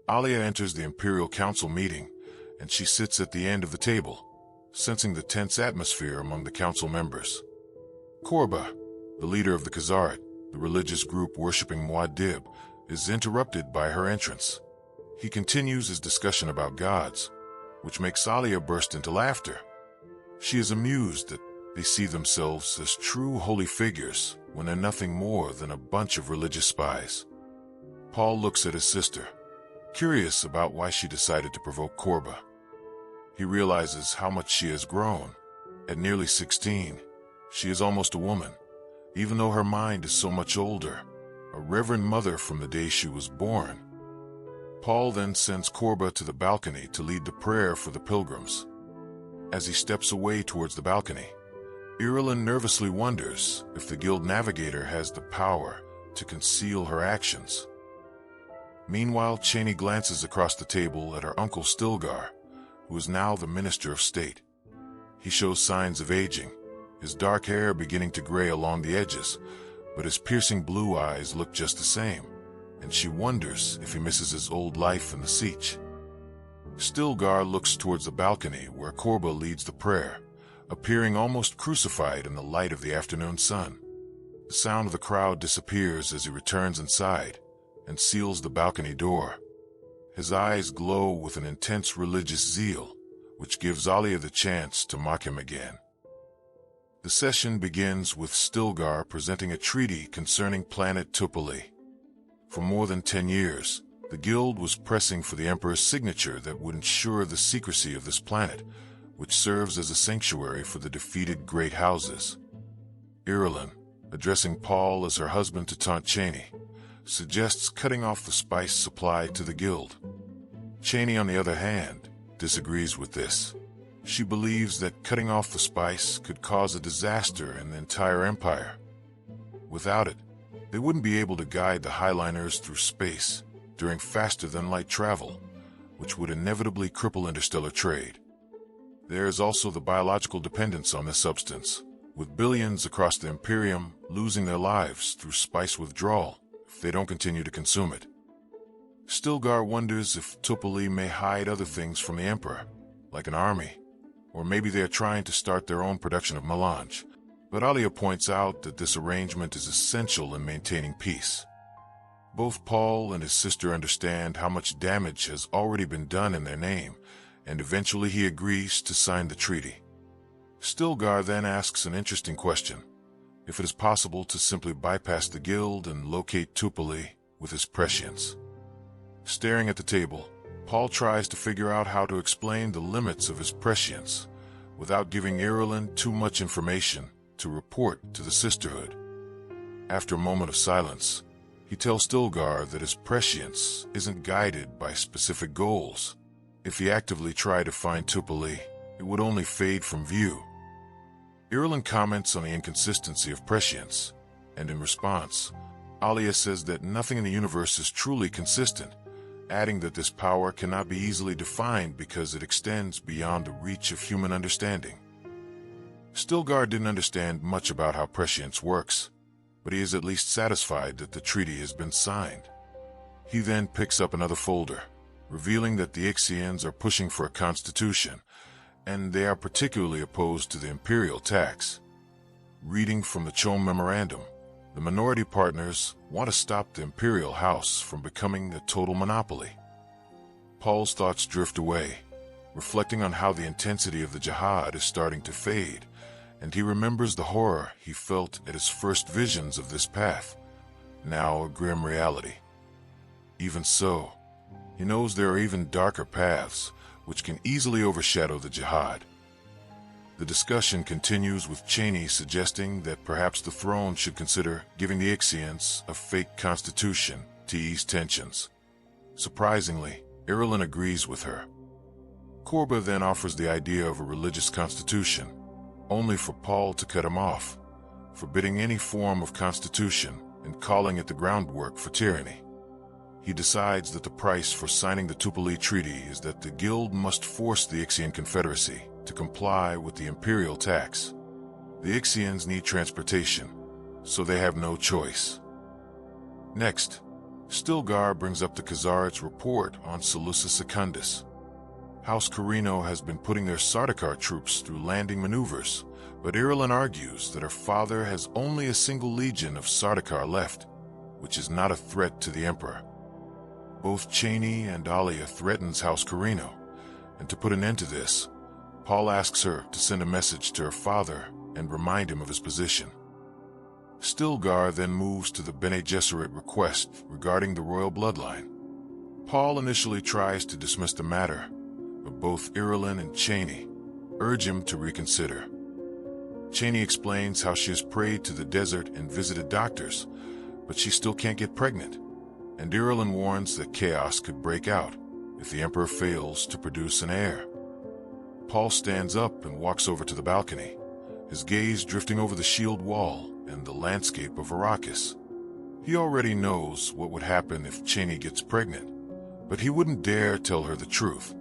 Alia enters the Imperial Council meeting, and she sits at the end of the table, sensing the tense atmosphere among the council members. Korba, the leader of the Khazarat, the religious group worshipping Muad'Dib, is interrupted by her entrance. He continues his discussion about gods, which makes Alia burst into laughter. She is amused that they see themselves as true holy figures when they're nothing more than a bunch of religious spies. Paul looks at his sister, curious about why she decided to provoke Korba. He realizes how much she has grown. At nearly 16, she is almost a woman, even though her mind is so much older, a reverend mother from the day she was born. Paul then sends Korba to the balcony to lead the prayer for the pilgrims. As he steps away towards the balcony, Irulan nervously wonders if the guild navigator has the power to conceal her actions. Meanwhile, Cheney glances across the table at her uncle Stilgar, who is now the Minister of State. He shows signs of aging, his dark hair beginning to gray along the edges, but his piercing blue eyes look just the same, and she wonders if he misses his old life in the Siege. Stilgar looks towards the balcony where Korba leads the prayer, appearing almost crucified in the light of the afternoon sun. The sound of the crowd disappears as he returns inside and seals the balcony door. His eyes glow with an intense religious zeal, which gives Alia the chance to mock him again. The session begins with Stilgar presenting a treaty concerning planet Tupali. For more than 10 years, the guild was pressing for the Emperor's signature that would ensure the secrecy of this planet, which serves as a sanctuary for the defeated great houses. Irulan, addressing Paul as her husband to taunt Cheney, suggests cutting off the spice supply to the guild. Cheney, on the other hand, disagrees with this. She believes that cutting off the spice could cause a disaster in the entire empire. Without it, they wouldn't be able to guide the Highliners through space during faster-than-light travel, which would inevitably cripple interstellar trade. There is also the biological dependence on this substance, with billions across the Imperium losing their lives through spice withdrawal if they don't continue to consume it. Stilgar wonders if Tupali may hide other things from the Emperor, like an army, or maybe they are trying to start their own production of melange. But Alia points out that this arrangement is essential in maintaining peace. Both Paul and his sister understand how much damage has already been done in their name, and eventually he agrees to sign the treaty. Stilgar then asks an interesting question: if it is possible to simply bypass the guild and locate Tupali with his prescience. Staring at the table, Paul tries to figure out how to explain the limits of his prescience without giving Irulan too much information to report to the sisterhood. After a moment of silence, he tells Stilgar that his prescience isn't guided by specific goals. If he actively tried to find Tupali, it would only fade from view. Irulan comments on the inconsistency of prescience, and in response, Alia says that nothing in the universe is truly consistent, adding that this power cannot be easily defined because it extends beyond the reach of human understanding. Stilgar didn't understand much about how prescience works, but he is at least satisfied that the treaty has been signed. He then picks up another folder, revealing that the Ixians are pushing for a constitution, and they are particularly opposed to the imperial tax. Reading from the Chom Memorandum, the minority partners want to stop the imperial house from becoming a total monopoly. Paul's thoughts drift away, reflecting on how the intensity of the jihad is starting to fade, and he remembers the horror he felt at his first visions of this path, now a grim reality. Even so, he knows there are even darker paths which can easily overshadow the jihad. The discussion continues with Cheney suggesting that perhaps the throne should consider giving the Ixians a fake constitution to ease tensions. Surprisingly, Irulan agrees with her. Korba then offers the idea of a religious constitution, only for Paul to cut him off, forbidding any form of constitution and calling it the groundwork for tyranny. He decides that the price for signing the Tupali Treaty is that the guild must force the Ixian Confederacy to comply with the imperial tax. The Ixians need transportation, so they have no choice. Next, Stilgar brings up the Khazar's report on Seleucus Secundus. House Carino has been putting their Sardaukar troops through landing maneuvers, but Irulan argues that her father has only a single legion of Sardaukar left, which is not a threat to the Emperor. Both Chani and Alia threatens House Carino, and to put an end to this, Paul asks her to send a message to her father and remind him of his position. Stilgar then moves to the Bene Gesserit request regarding the royal bloodline. Paul initially tries to dismiss the matter, but both Irulan and Chani urge him to reconsider. Chani explains how she has prayed to the desert and visited doctors, but she still can't get pregnant, and Irulan warns that chaos could break out if the Emperor fails to produce an heir. Paul stands up and walks over to the balcony, his gaze drifting over the shield wall and the landscape of Arrakis. He already knows what would happen if Chani gets pregnant, but he wouldn't dare tell her the truth.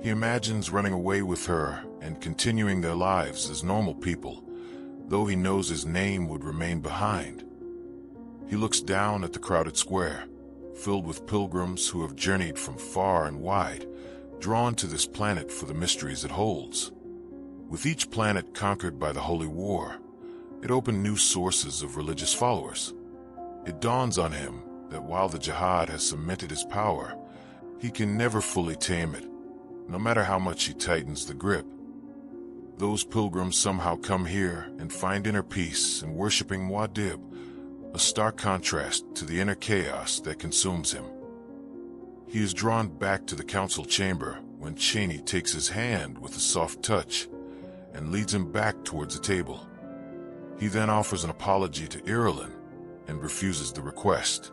He imagines running away with her and continuing their lives as normal people, though he knows his name would remain behind. He looks down at the crowded square, filled with pilgrims who have journeyed from far and wide, drawn to this planet for the mysteries it holds. With each planet conquered by the Holy War, it opened new sources of religious followers. It dawns on him that while the Jihad has cemented his power, he can never fully tame it, no matter how much he tightens the grip. Those pilgrims somehow come here and find inner peace in worshiping Muad'Dib, a stark contrast to the inner chaos that consumes him. He is drawn back to the council chamber when Chani takes his hand with a soft touch and leads him back towards the table. He then offers an apology to Irulan and refuses the request.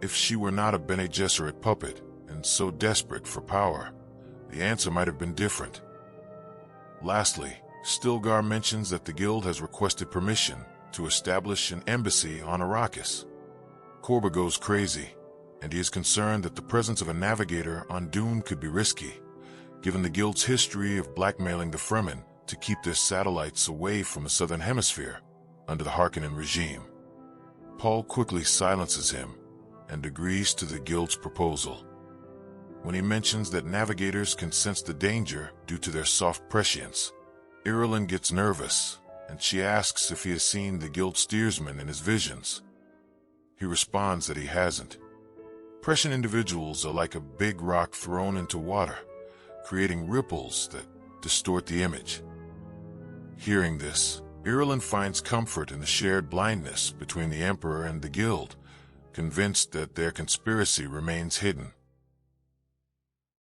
If she were not a Bene Gesserit puppet and so desperate for power, the answer might have been different. Lastly, Stilgar mentions that the guild has requested permission to establish an embassy on Arrakis. Korba goes crazy, and he is concerned that the presence of a navigator on Dune could be risky, given the guild's history of blackmailing the Fremen to keep their satellites away from the southern hemisphere under the Harkonnen regime. Paul quickly silences him and agrees to the guild's proposal. When he mentions that navigators can sense the danger due to their soft prescience, Irulan gets nervous, and she asks if he has seen the guild steersman in his visions. He responds that he hasn't. Prescient individuals are like a big rock thrown into water, creating ripples that distort the image. Hearing this, Irulan finds comfort in the shared blindness between the Emperor and the guild, convinced that their conspiracy remains hidden.